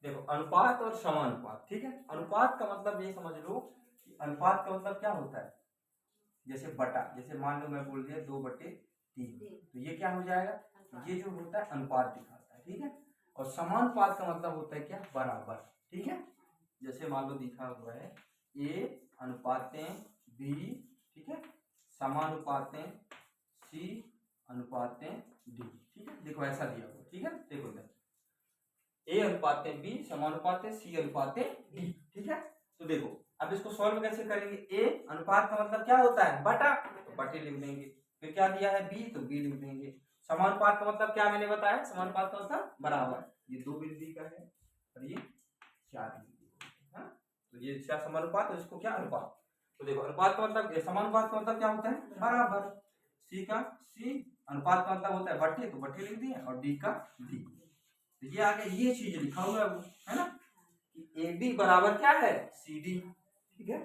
देखो अनुपात और समानुपात, ठीक है। अनुपात का मतलब ये समझ लो कि अनुपात का मतलब क्या होता है, जैसे बटा, जैसे मान लो मैं बोल दिया 2/3, तो ये क्या हो जाएगा, ये जो होता है अनुपात दिखाता है, ठीक है। और समानुपात का मतलब होता है क्या, बराबर, ठीक है। जैसे मान लो दिखा हुआ है A अनुपातें B, ठीक है, समानुपातें C अनुपातें D, ठीक है। देखो ऐसा दिया हुआ, ठीक है। देखो इधर A अनुपातें B समानुपातें C अनुपातें D, ठीक है। तो देखो अब इसको सॉल्व कैसे करेंगे, A अनुपात का मतलब क्या होता है, बटा, तो बटे लिख देंगे। फिर क्या दिया है B, तो B लिख देंगे। समानुपात का मतलब क्या मैंने बताया, समानुपात का मतलब बराबर। ये 2 बिंदु का है और ये 4 बिंदु का है, तो ये क्या समानुपात है, इसको क्या अनुपात। तो देखो अनुपात का मतलब, समानुपात का मतलब क्या होता है, बराबर। C का C, अनुपात का मतलब होता है बटे, तो बटे लिख दिए, और D का D। ये आगे ये चीज लिखा हुआ है वो, है ना, कि AB बराबर क्या है, CD, ठीक है।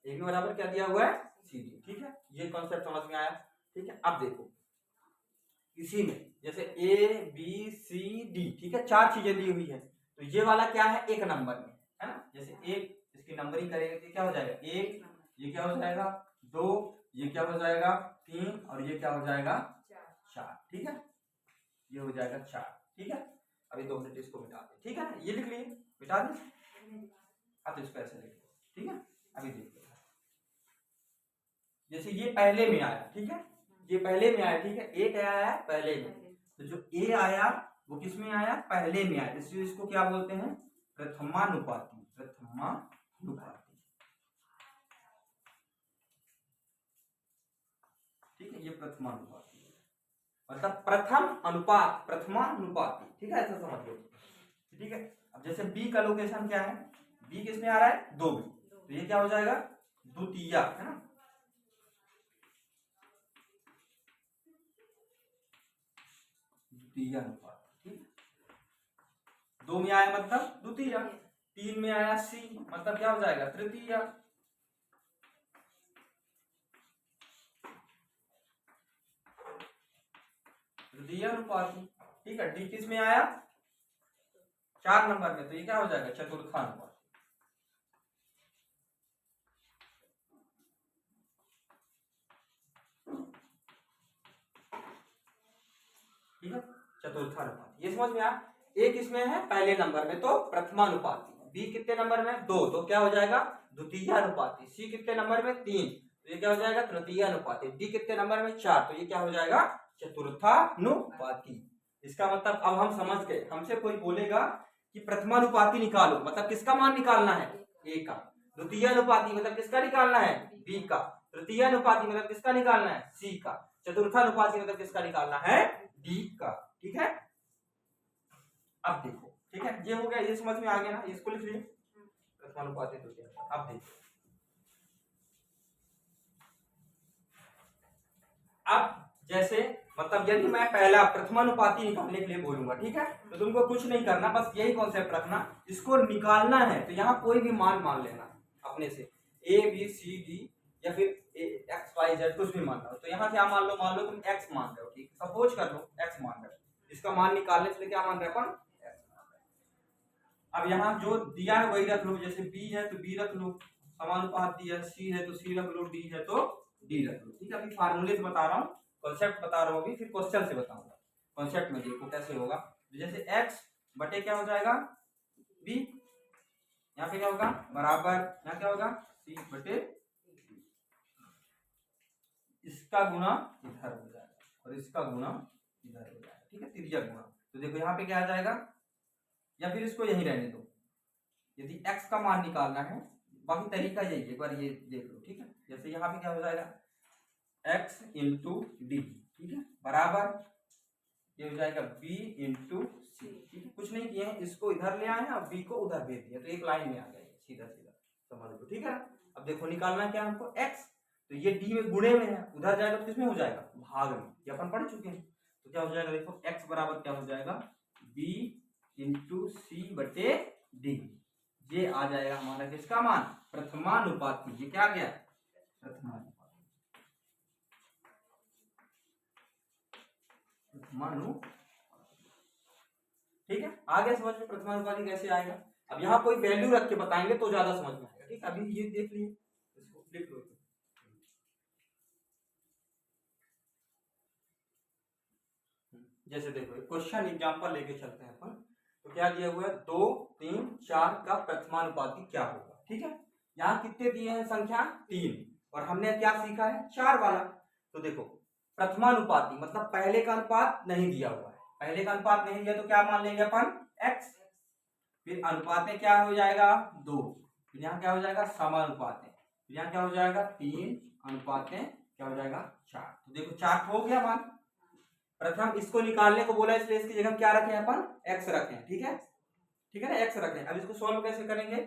AB बराबर क्या दिया हुआ है, CD, ठीक है। ये कॉन्सेप्ट समझ में आया, ठीक है। अब देखो इसी में जैसे ABCD, ठीक है, 4 चीजें दी हुई है, तो ये वाला क्या है, एक नंबर में, है ना। जैसे एक, इसकी नंबरिंग करेंगे तो क्या हो जाएगा, एक, ये क्या हो जाएगा 2, ये क्या हो जाएगा 3, और ये क्या हो जाएगा 4, ठीक है। ये हो जाएगा 4, ठीक है। अभी 2 मिनट इसको मिटा दे, ठीक है। ये लिख लिए, मिटा दे। अब इसको ऐसे लिख लो, ठीक है। अभी देखो जैसे ये पहले में आया, ठीक है, ये पहले में आया, ठीक है। ए क्या आया पहले में, तो जो ए आया वो किस में आया, पहले में आया, इसलिए इसको क्या बोलते हैं, प्रथमानुपाती, प्रथमानुपाती, ठीक है। ये प्रथमानुपाती मतलब प्रथम अनुपात, प्रथमानुपाती, ठीक है, ऐसा समझ लो, ठीक है। अब जैसे बी का लोकेशन क्या है, बी किस में आ रहा है, 2 में, तो ये क्या हो जाएगा द्वितीय, है ना, द्वितीय अनुपात, ठीक है। 2 में आया मतलब द्वितीय, 3 में आया सी मतलब क्या हो जाएगा तृतीय, तृतीय अनुपाती, ठीक है। डी किस में आया 4 नंबर में, तो ये क्या हो जाएगा चतुर्थानुपाती, ठीक है, चतुर्थानुपाती। ये समझ में आया। ए किसमें है पहले नंबर में, तो प्रथमानुपाती। बी कितने नंबर में 2, तो क्या हो जाएगा द्वितीय अनुपाती। सी कितने नंबर में 3, तो ये क्या हो जाएगा तृतीय अनुपाती। डी कितने नंबर में 4, तो ये क्या हो जाएगा चतुर्थानुपाती। इसका मतलब अब हम समझ गए, हमसे कोई बोलेगा कि प्रथमानुपाती निकालो, मतलब किसका मान निकालना है, ए का। द्वितीय अनुपाती मतलब किसका निकालना है, बी का। तृतीय अनुपाती मतलब किसका निकालना है, सी का। चतुर्थानुपाती मतलब किसका निकालना है, डी का, ठीक है। अब देखो, ठीक है, ये हो गया, ये समझ में आ गया ना, इसको लिख लिए प्रथमानुपाती द्वितीय। अब देखो, अब जैसे मतलब यदि मैं पहला प्रथमानुपाती निकालने के लिए बोलूंगा, ठीक है, तो तुमको कुछ नहीं करना, बस यही कॉन्सेप्ट रखना, इसको निकालना है तो यहाँ कोई भी मान लेना अपने से, ए बी सी डी या फिर एक्स वाई जेड कुछ भी मान लो। तो यहाँ क्या मान लो तुम एक्स मान रहे हो, ठीक, सपोज कर लो एक्स मान रहे हो, इसका मान निकालने से क्या मान रहे अपन x मान रहे हैं। अब यहाँ जो दिया है वही रख लो, जैसे बी है तो बी रख लो, समानुपात दिया, सी है तो सी रख लो, डी है तो डी रख लो, ठीक है। अभी फार्मूले से बता रहा हूँ, कॉन्सेप्ट बता रहा हूँ, अभी फिर क्वेश्चन से बताऊंगा। कॉन्सेप्ट में देखो कैसे होगा, जैसे x बटे क्या हो जाएगा b, यहाँ पे क्या होगा बराबर, यहाँ क्या होगा c बटे, इसका गुना इधर हो जाएगा और इसका गुना इधर हो जाएगा, ठीक है, तिर्यक गुना। तो देखो यहाँ पे क्या आ जाएगा, या फिर इसको यही रहने दो, यदि x का मान निकालना है, बाकी तरीका यही है, एक बार ये देख लो, ठीक है। जैसे यहाँ पे क्या हो जाएगा x इंटू डी, ठीक है, बराबर ये हो जाएगा b इंटू सी, ठीक है। कुछ नहीं किए हैं, इसको इधर ले आए हैं और b को उधर भेज दिया, तो एक लाइन में आ गया सीधा सीधा, समझ लो, ठीक है। अब देखो निकालना क्या हमको x, तो ये d में गुणे में है, उधर जाएगा तो किसमें हो जाएगा भाग में, ये अपन पढ़ चुके हैं। तो क्या हो जाएगा देखो x बराबर क्या हो जाएगा b इंटू सी बटे डी, ये आ जाएगा हमारा किसका मान प्रथमानुपाती, ये क्या आ गया प्रथमानुपाती, प्रथमानुपाती, ठीक है, आगे समझ में प्रथमानुपाती कैसे आएगा। अब यहाँ कोई वैल्यू रख के बताएंगे तो ज्यादा समझ में आएगा। ठीक है, अभी ये देख लिए, इसको लिख लो। जैसे देखो क्वेश्चन एग्जांपल लेके चलते हैं अपन। तो क्या दिया हुआ है, 2, 3, 4 का प्रथमानुपाती क्या होगा। ठीक है, यहाँ कितने दिए हैं संख्या, 3, और हमने क्या सीखा है, 4 वाला। तो देखो प्रथमानुपाती मतलब पहले का अनुपात नहीं दिया हुआ है, पहले का अनुपात नहीं दिया तो क्या मान लेंगे अपन, x। फिर अनुपात में क्या हो जाएगा, 2, फिर यहाँ क्या हो जाएगा, समानुपात में, फिर यहाँ क्या हो जाएगा, 3, अनुपात में क्या हो जाएगा, 4। तो देखो 4 हो गया मान। प्रथम इसको निकालने को बोला, इसलिए इसकी जगह क्या रखें अपन, x रखें। ठीक है, ठीक है ना, x रखें। अब इसको सॉल्व कैसे करेंगे,